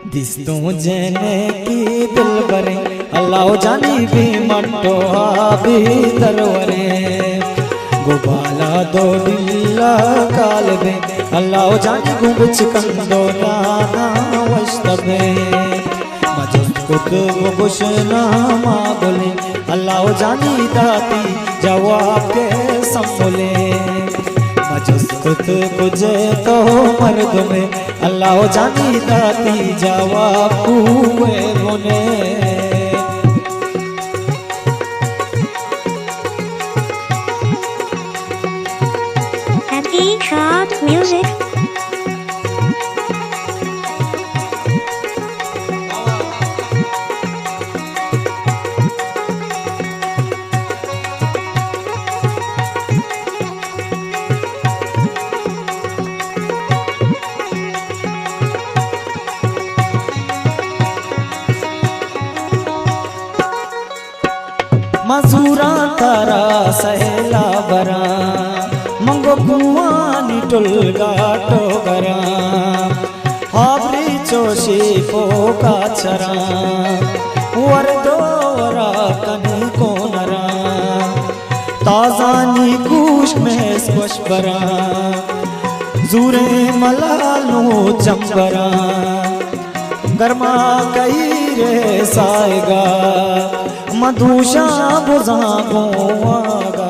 दिस्तों जने की दिल बरे अल्लाह जानी भी मटो भी दरवरे गोबाला दो दिल्ला कालबे अल्लाह जानी गुबच कंदो राना वस्तबे मजद कुत गुशना मागोले अल्लाह जानी दाती जवाब के संभोले मजद कुछ तो मर्द में अल्लाह जानी दाती जवाब हुए बोले Happy Trot Music. मजूरा तारा सहला बरा मंगो कुआनी टुलगा टोगरा हाबरी चोशी पोका चरा वरदोरा कनी कोनरा ताजानी कुश में स्क्वश बरा जूरे मलालो चंबरा गर्मा कई रे साएगा मधुशा बुजागो आगा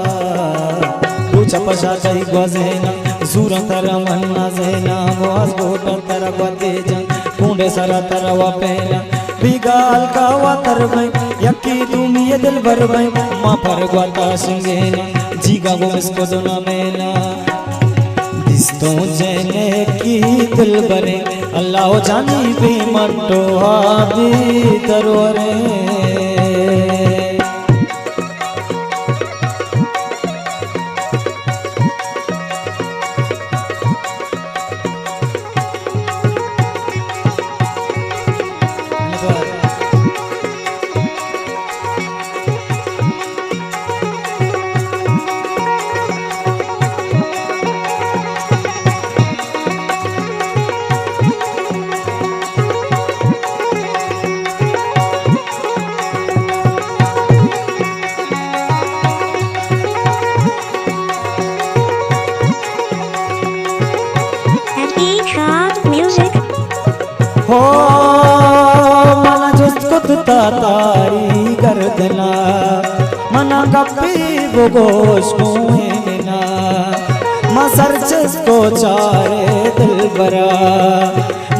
पूछा पशा चाही ग्वाजेना जूरा तरा मन्ना जेना वाज गोटा तरा ग्वातेजा कुंडे सरा तरा वापेना बिगाल का वातर भाई यकी तुम ये दिल भर भाई माँ पर ग्वाता सिंगेना जीगा वो इसको दोना मेना दिस्तों जने की दिल भरे अल्लाह जानी भी मटो आदि दरवरे हो मना जिसको तारी गर्दना मना गप्पी वो गोश मुहिना मसर जिसको चारे दिल बरा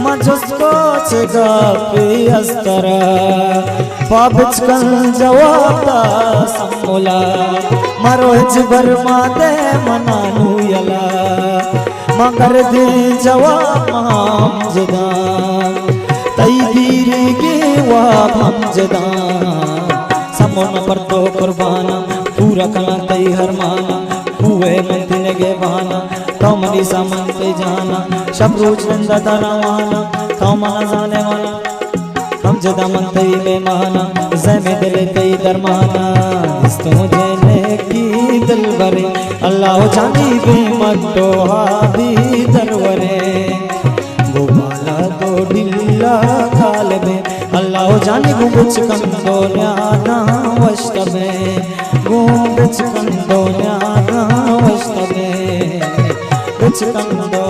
मजुसको चगापी अस्तरा पाबिच कल जवाबता सम्मुला मरोज बर्मा दे मनानू यला मगर दे जवाब हमजदा तई दीरे गे वाब हमजदा समोन पर तो कुर्बाना पूरा कला तई हरमाना हुए मंत लगे बहाना तो मनी सामन ते जाना शब रोज रंदा दरवाना तो मना जाने वाला हमजदा मन तई बेमाना ज़मे दिल तई दरमाना इस्तो जने की दिल भरे अल्लाह जानी बे मटो हादी दरवरे गोबाला दो दिल्ला कालबे अल्लाह जानी गुबच कंदो न्याना वस्तबे गुबच कंदो न्याना वस्तबे गुबच कंदो